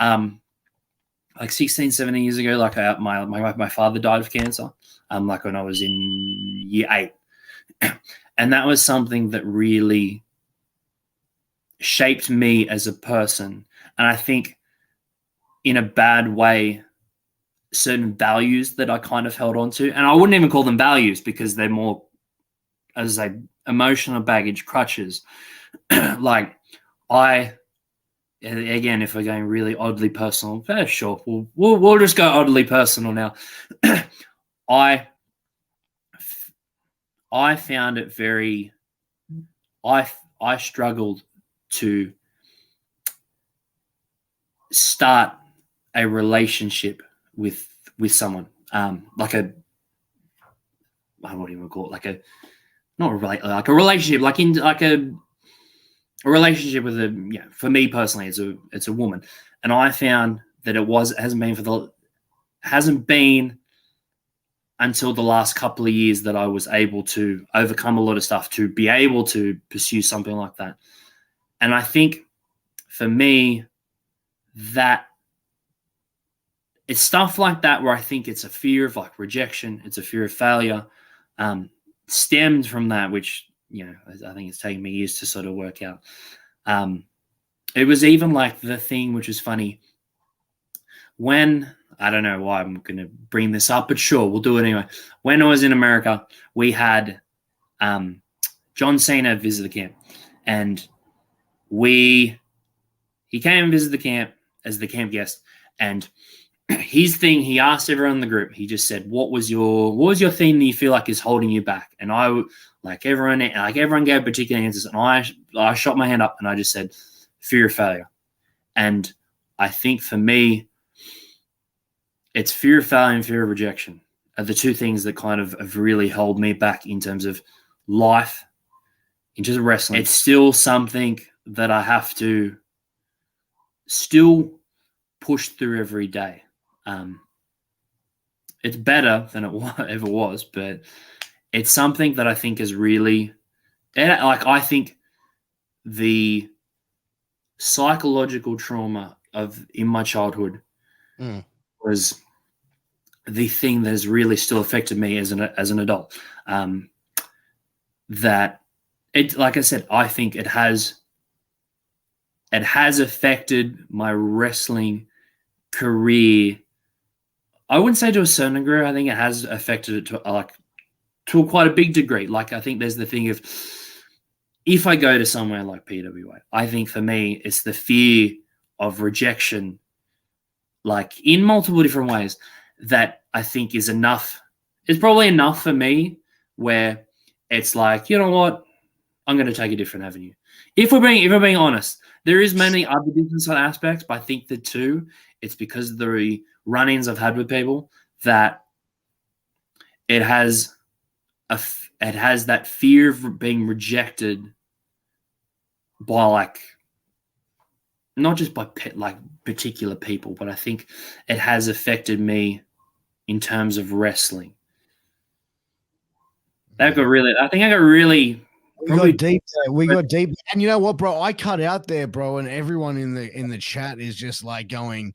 like 16, 17 years ago, like my father died of cancer, like when I was in year 8. And that was something that really shaped me as a person. And I think in a bad way, certain values that I kind of held on to, and I wouldn't even call them values because they're more, as I say, emotional baggage, crutches. Like again, if we're going really oddly personal, sure, we'll just go oddly personal now. I found it very. I struggled to start a relationship with someone, like a, I wouldn't even call it like a, not like a relationship, like in like a relationship with a, yeah, for me personally, it's a woman, and I found that hasn't been until the last couple of years that I was able to overcome a lot of stuff to be able to pursue something like that. And I think for me, that it's stuff like that where I think it's a fear of like rejection, it's a fear of failure, stemmed from that, which, you know, I think it's taken me years to sort of work out. It was even like the thing which is funny when, I don't know why I'm going to bring this up, but sure, we'll do it anyway. When I was in America, we had John Cena visit the camp, and he came and visited the camp as the camp guest, and his thing, he asked everyone in the group, he just said, what was your thing that you feel like is holding you back? And everyone gave particular answers, and I shot my hand up and I just said, fear of failure. And I think for me, it's fear of failure and fear of rejection are the two things that kind of have really held me back in terms of life, in terms of wrestling. It's still something that I have to still push through every day. It's better than it ever was, but it's something that I think is really, like, I think the psychological trauma in my childhood was the thing that has really still affected me as an adult. That it, like I said, I think it has affected my wrestling career. I wouldn't say to a certain degree. I think it has affected it to quite a big degree. Like, I think there's the thing of, if I go to somewhere like PWA, I think for me it's the fear of rejection, like in multiple different ways, that I think is enough. It's probably enough for me where it's like, you know what, I'm going to take a different avenue. If we're being honest, there is many other different aspects, but I think the two, it's because of the run-ins I've had with people that it has that fear of being rejected by, like, not just by like particular people, but I think it has affected me in terms of wrestling. I think I got really. We got deep. And you know what, bro? I cut out there, bro, and everyone in the chat is just like going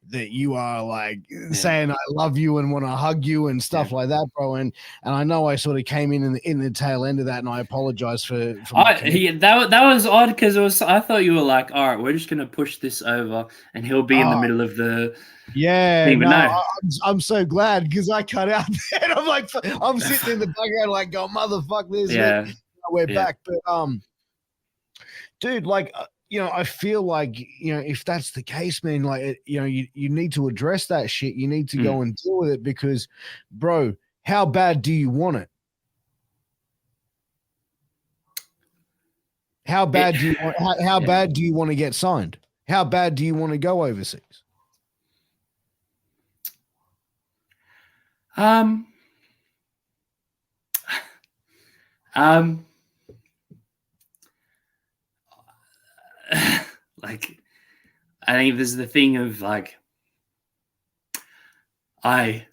that you are like saying I love you and want to hug you and stuff like that, bro. And I know I sort of came in the tail end of that, and I apologize for that was odd because I thought you were like, all right, we're just gonna push this over and he'll be in the middle of the thing, but no. I'm so glad because I cut out there and I'm like, I'm sitting in the background like, go motherfuck this. Yeah. We're back, but dude, like, you know, I feel like, you know, if that's the case, man, like, you know, you need to address that shit. You need to go and deal with it because, bro, how bad do you want it? How bad do you want? How bad do you want to get signed? How bad do you want to go overseas? Like, I think there's the thing of like, sorry,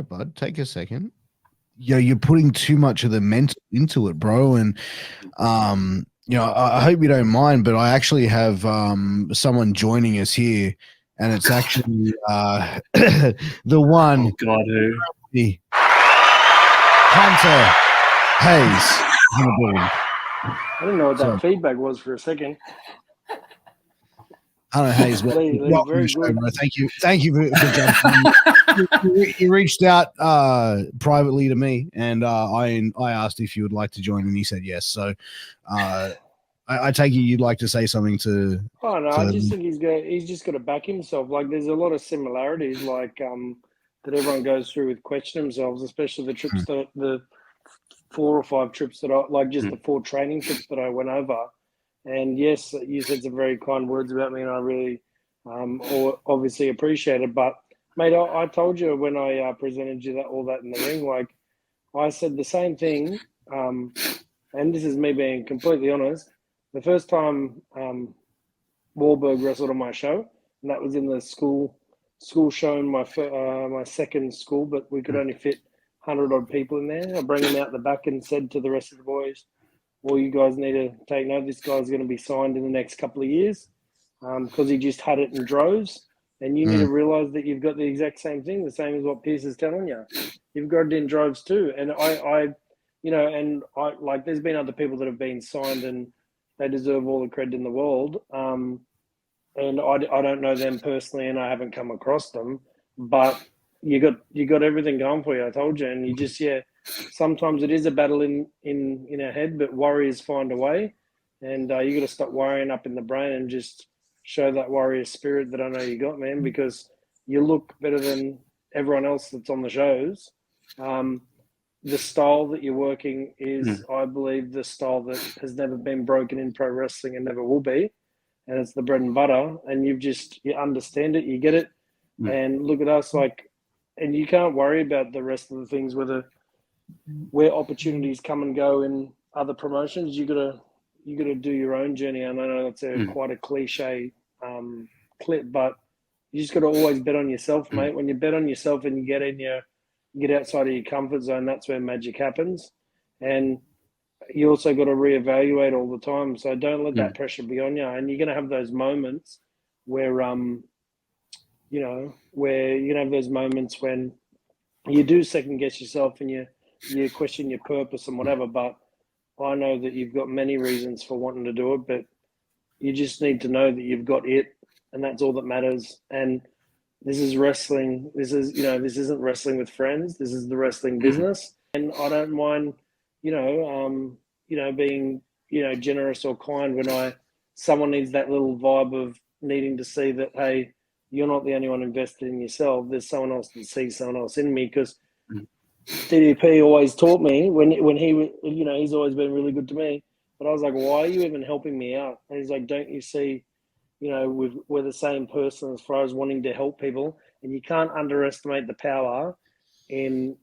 bud, take a second. You're putting too much of the mental into it, bro. And You know, I hope you don't mind, but I actually have someone joining us here, and it's actually the one, Oh God, who? the Hunter Hayes in the building. I didn't know what that feedback was for a second. Hunter Hayes, Lee, welcome very to the show, good. bro. Thank you for jumping. You reached out privately to me, and I asked if you would like to join, and he said yes. So I take it you'd like to say something to. Oh no, I just think he's just got to back himself. Like there's a lot of similarities, like that everyone goes through with question themselves, especially the trips that the 4 or 5 trips that I like, just the 4 training trips that I went over. And yes, you said some very kind words about me, and I really obviously appreciate it. But mate, I told you when I presented you all that in the ring, like I said the same thing. And this is me being completely honest. The first time Wahlberg wrestled on my show, and that was in the school show in my second school, but we could only fit 100 odd people in there. I bring him out the back and said to the rest of the boys, well, you guys need to take note. This guy's going to be signed in the next couple of years because he just had it in droves. And you need to realize that you've got the exact same thing, the same as what Piers is telling you. You've got it in droves too. And I like, there's been other people that have been signed and they deserve all the credit in the world. And I don't know them personally, and I haven't come across them, but you got everything going for you. I told you, and you just sometimes it is a battle in our head, but warriors find a way, and you got to stop worrying up in the brain and just show that warrior spirit that I know you got, man, because you look better than everyone else that's on the shows. The style that you're working is, I believe, the style that has never been broken in pro wrestling and never will be. And it's the bread and butter, and you understand it, you get it, and look at us, like, and you can't worry about the rest of the things, where opportunities come and go in other promotions. You gotta do your own journey. And I know that's quite a cliche clip, but you just gotta always bet on yourself, mate. When you bet on yourself and you get outside of your comfort zone, that's where magic happens. And you also got to reevaluate all the time. So don't let that pressure be on you. And you're going to have those moments where, where you're going to have those moments when you do second guess yourself and you question your purpose and whatever. But I know that you've got many reasons for wanting to do it, but you just need to know that you've got it, and that's all that matters. And this is wrestling. This isn't wrestling with friends. This is the wrestling business. And I don't mind, being, generous or kind when someone needs that little vibe of needing to see that, hey, you're not the only one invested in yourself. There's someone else that sees someone else in me. Because DDP always taught me when he, he's always been really good to me. But I was like, why are you even helping me out? And he's like, don't you see, we're the same person as far as wanting to help people, and you can't underestimate the power in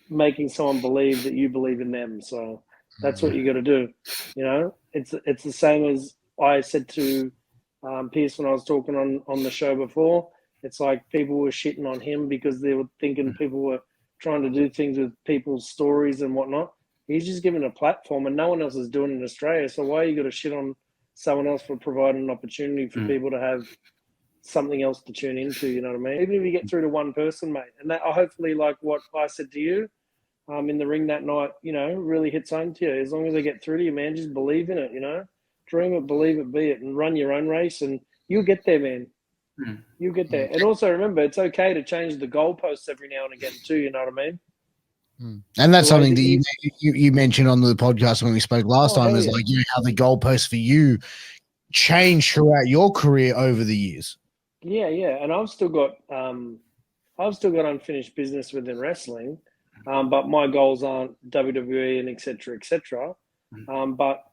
making someone believe that you believe in them. So that's what you got to do. It's the same as I said to Piers when I was talking on the show before. It's like people were shitting on him because they were thinking people were trying to do things with people's stories and whatnot. He's just given a platform, and no one else is doing it in Australia. So why are you got to shit on someone else for providing an opportunity for people to have something else to tune into? You know what I mean? Even if you get through to one person, mate, and that hopefully, like what I said to you in the ring that night, really hits home to you. As long as they get through to you, man, just believe in it. Dream it, believe it, be it, and run your own race, and you'll get there, man. You'll get there. And also remember, it's okay to change the goalposts every now and again too. You know what I mean? And that's something that you mentioned on the podcast when we spoke last time, is like how the goalposts for you changed throughout your career over the years. Yeah, and I've still got unfinished business within wrestling, but my goals aren't WWE and etc. But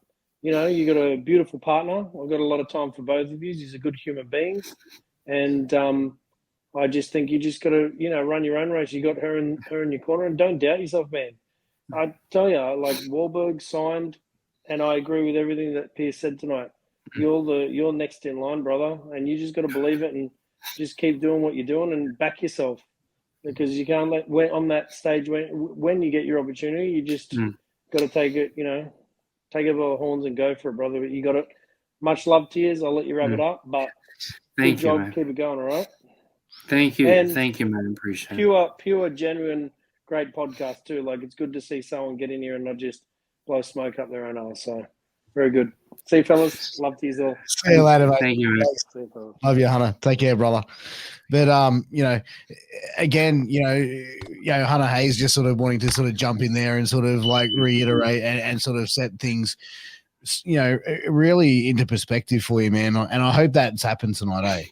you got a beautiful partner. I've got a lot of time for both of you. He's a good human being, and I just think you just got to, run your own race. You got her in your corner, and don't doubt yourself, man. I tell you, like Wahlberg signed, and I agree with everything that Piers said tonight. You're next in line, brother, and you just got to believe it and just keep doing what you're doing and back yourself, because you can't on that stage when you get your opportunity, you just got to take take it by the horns and go for it, brother. You got it. Much love, Tears. I'll let you wrap it up, but Thank good you, job. man. Keep it going, all right? Thank you. And Thank you, man. Appreciate it. pure, genuine, great podcast too. Like, it's good to see someone get in here and not just blow smoke up their own ass. So, very good. See you, fellas. Love to you all. See you later, mate. Thank you, man. See you, fellas. Love you, Hunter. Take care, brother. But again, Hunter Hayes just sort of wanting to sort of jump in there and sort of like reiterate and sort of set things, really into perspective for you, man. And I hope that's happened tonight, eh?